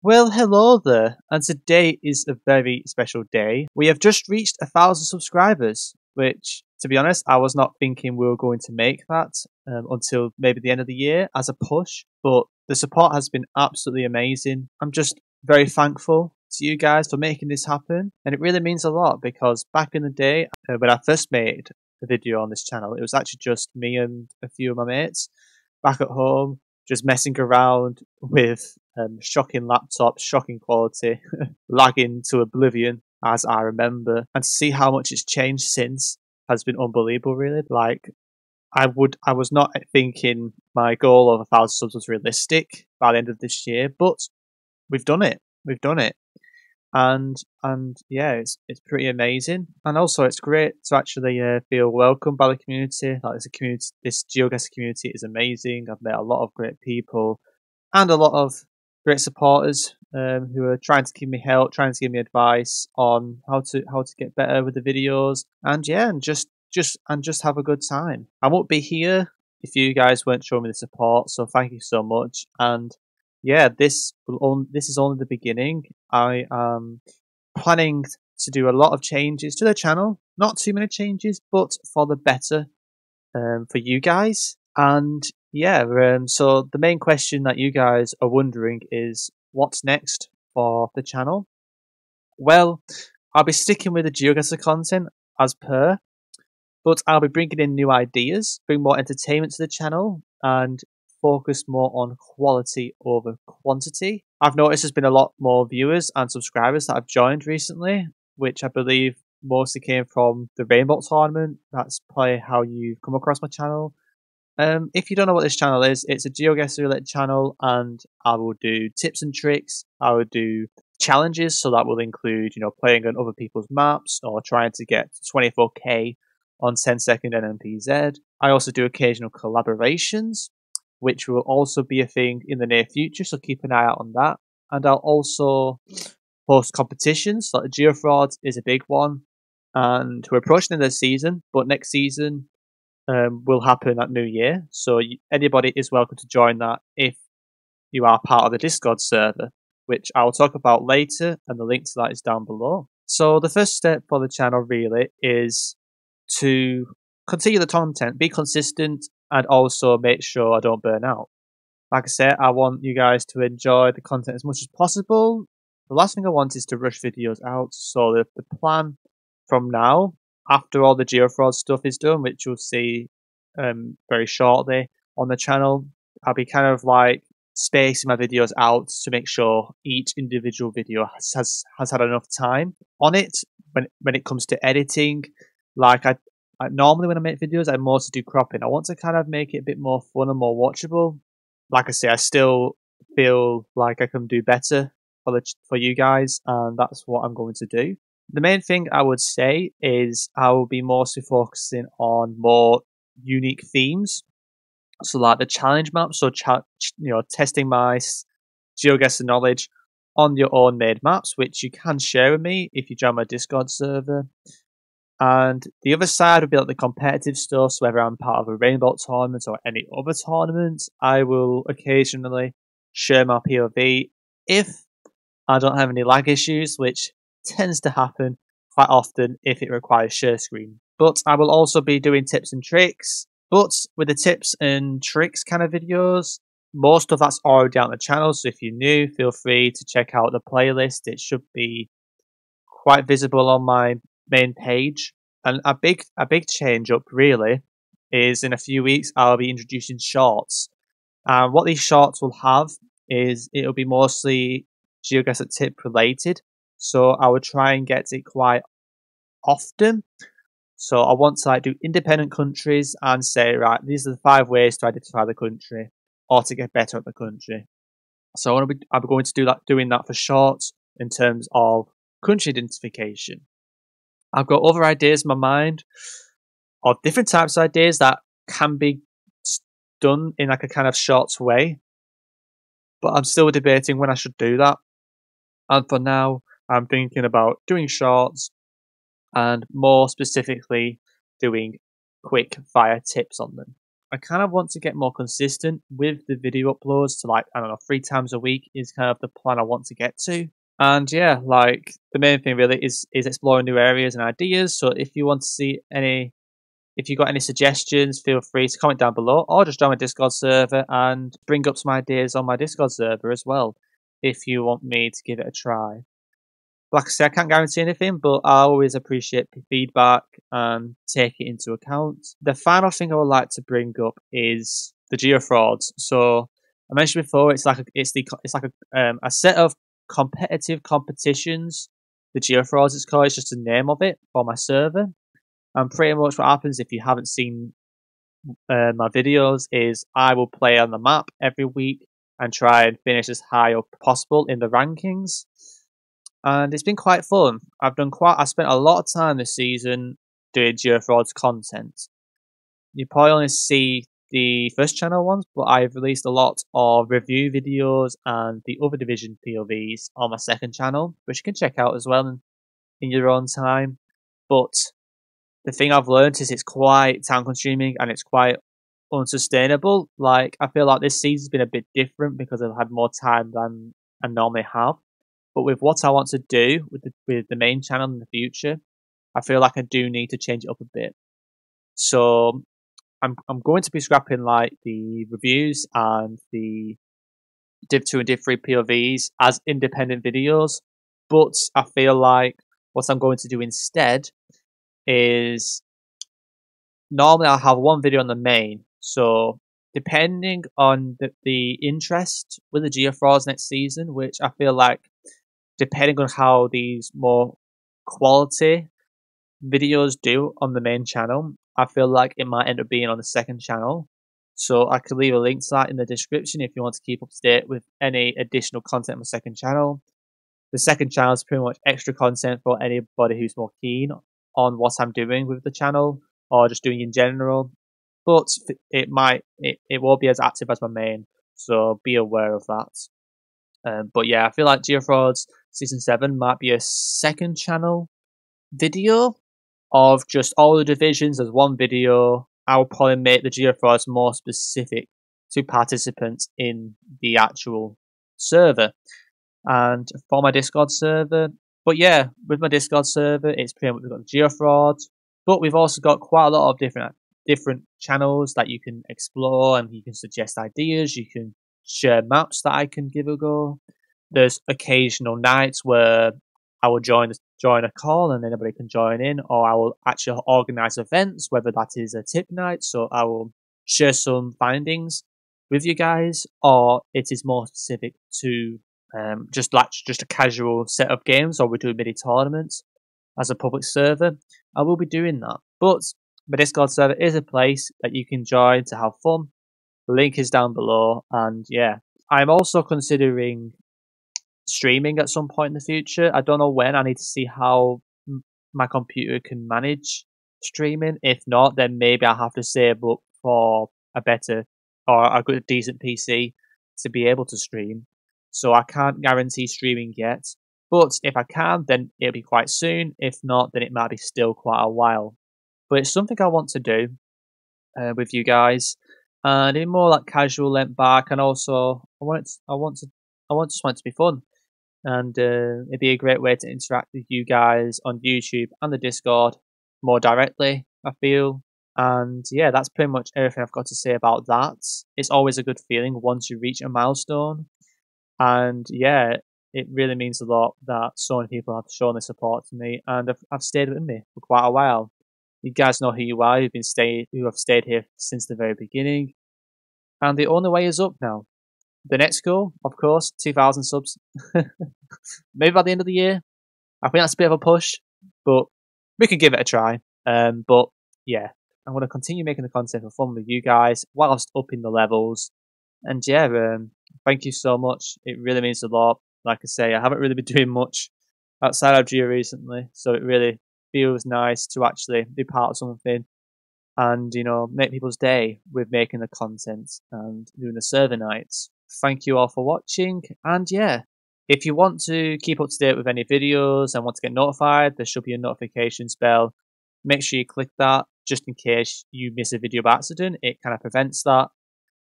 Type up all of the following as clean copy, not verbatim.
Well, hello there, and today is a very special day. We have just reached 1,000 subscribers, which, to be honest, I was not thinking we were going to make that until maybe the end of the year as a push, but the support has been absolutely amazing. I'm just very thankful to you guys for making this happen, and it really means a lot because back in the day, when I first made a video on this channel, it was actually just me and a few of my mates back at home, just messing around with shocking laptops, shocking quality, lagging to oblivion as I remember. And to see how much it's changed since has been unbelievable, really. Like, I was not thinking my goal of 1,000 subs was realistic by the end of this year, but we've done it. We've done it. And yeah, it's pretty amazing, and also it's great to actually feel welcomed by the community. Like this GeoGuessr community is amazing. I've met a lot of great people and a lot of great supporters who are trying to give me help, trying to give me advice on how to get better with the videos, and yeah, and just have a good time. I won't be here if you guys weren't showing me the support, so thank you so much. And yeah, this is only the beginning. I am planning to do a lot of changes to the channel. Not too many changes, but for the better for you guys. And yeah, so the main question that you guys are wondering is what's next for the channel? Well, I'll be sticking with the GeoGuessr content as per, but I'll be bringing in new ideas, bring more entertainment to the channel, and focus more on quality over quantity. I've noticed there's been a lot more viewers and subscribers that have joined recently, which I believe mostly came from the Rainbow Tournament. That's probably how you've come across my channel. If you don't know what this channel is, it's a GeoGuessr related channel, and I will do tips and tricks. I will do challenges, so that will include, playing on other people's maps or trying to get 24k on 10-second NMPZ. I also do occasional collaborations, which will also be a thing in the near future, so keep an eye out on that. And I'll also host competitions, like the Geofraud is a big one, and we're approaching the season, but next season will happen at New Year, so anybody is welcome to join that if you are part of the Discord server, which I'll talk about later, and the link to that is down below. So the first step for the channel really is to continue the content, be consistent, and also make sure I don't burn out. Like I said, I want you guys to enjoy the content as much as possible. The last thing I want is to rush videos out, so the plan from now, after all the GeoFraud stuff is done, which you'll see very shortly on the channel, I'll be kind of like spacing my videos out to make sure each individual video has had enough time on it when it comes to editing. Like I normally when I make videos, I mostly do cropping. I want to kind of make it a bit more fun and more watchable. Like I say, I still feel like I can do better for you guys, and that's what I'm going to do. The main thing I would say is I will be mostly focusing on more unique themes. So like the challenge maps, so testing my GeoGuessr knowledge on your own made maps, which you can share with me if you join my Discord server. And the other side would be like the competitive stuff, so whether I'm part of a Rainbow tournament or any other tournament, I will occasionally share my POV if I don't have any lag issues, which tends to happen quite often if it requires share screen. But I will also be doing tips and tricks. But with the tips and tricks kind of videos, most of that's already out on the channel, so if you're new, feel free to check out the playlist. It should be quite visible on my main page. And a big change up really is in a few weeks I'll be introducing shorts. What these shorts will have is it'll be mostly GeoGuessr tip related, so I would try and get it quite often. So I want to do independent countries and say, right, these are the 5 ways to identify the country or to get better at the country. So I'm going to doing that for shorts in terms of country identification. I've got other ideas in my mind of different types of ideas that can be done in like a kind of short way, but I'm still debating when I should do that. And for now, I'm thinking about doing shorts and more specifically doing quick fire tips on them. I kind of want to get more consistent with the video uploads to like, I don't know, 3 times a week is kind of the plan I want to get to. And yeah, like the main thing really is exploring new areas and ideas. So if you want to see if you got any suggestions, feel free to comment down below or just join my Discord server and bring up some ideas on my Discord server as well if you want me to give it a try. Like I said, I can't guarantee anything, but I always appreciate feedback and take it into account. The final thing I would like to bring up is the geofrauds. So I mentioned before, it's like a set of competitive competitions. The geofrauds, it's called. It's just the name of it for my server. And pretty much what happens if you haven't seen my videos is I will play on the map every week and try and finish as high up possible in the rankings. And it's been quite fun. I spent a lot of time this season doing GeoGuessr content. You probably only see the first channel ones, but I've released a lot of review videos and the other division POVs on my second channel, which you can check out as well in your own time. But the thing I've learned is it's quite time consuming and it's quite unsustainable. Like, I feel like this season's been a bit different because I've had more time than I normally have. But with what I want to do with the main channel in the future, I feel like I do need to change it up a bit. So I'm going to be scrapping like the reviews and the Div 2 and Div 3 POVs as independent videos. But I feel like what I'm going to do instead is normally I'll have one video on the main. So depending on the interest with the geofrauds next season, which I feel like depending on how these more quality videos do on the main channel, I feel like it might end up being on the second channel. So I could leave a link to that in the description if you want to keep up to date with any additional content on the second channel. The second channel is pretty much extra content for anybody who's more keen on what I'm doing with the channel or just doing in general. But it won't be as active as my main, so be aware of that. But yeah, I feel like GeoFrauds Season 7 might be a second channel video of just all the divisions as one video. I will probably make the GeoFrauds more specific to participants in the actual server. And for my Discord server, but yeah, with my Discord server, it's pretty much we've got GeoFrauds, but we've also got quite a lot of different channels that you can explore and you can suggest ideas, you can share maps that I can give a go. There's occasional nights where I will join a call and anybody can join in, or I will actually organize events, whether that is a tip night, so I will share some findings with you guys, or it is more specific to just a casual set of games, or we do mini tournaments as a public server. I will be doing that, but my Discord server is a place that you can join to have fun. The link is down below, and yeah, I'm also considering streaming at some point in the future. I don't know when. I need to see how my computer can manage streaming. If not, then maybe I'll have to save up for a better or a good decent PC to be able to stream. So I can't guarantee streaming yet. But if I can, then it'll be quite soon. If not, then it might be still quite a while. But it's something I want to do with you guys, and in more like casual length back. And also, I want it to be fun, and it'd be a great way to interact with you guys on YouTube and the Discord more directly, I feel. And yeah, that's pretty much everything I've got to say about that. It's always a good feeling once you reach a milestone. And yeah, it really means a lot that so many people have shown their support to me and have stayed with me for quite a while. You guys know who you are, who have stayed here since the very beginning. And the only way is up now. The next goal, of course, 2,000 subs. Maybe by the end of the year. I think that's a bit of a push, but we can give it a try. But yeah, I'm going to continue making the content for fun with you guys whilst upping the levels. And yeah, thank you so much. It really means a lot. Like I say, I haven't really been doing much outside of Geo recently, so it really feels nice to actually be part of something and, you know, make people's day with making the content and doing the server nights. Thank you all for watching, and yeah, if you want to keep up to date with any videos and want to get notified, there should be a notifications bell. Make sure you click that. just in case you miss a video by accident. It kind of prevents that.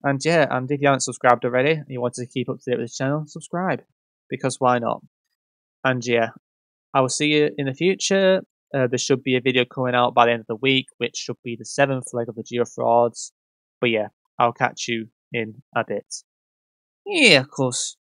And yeah, and if you haven't subscribed already and you want to keep up to date with the channel, subscribe. Because why not? And yeah, I will see you in the future. There should be a video coming out by the end of the week, which should be the 7th leg of the Geo Frauds. But yeah, I'll catch you in a bit. Yeah, of course.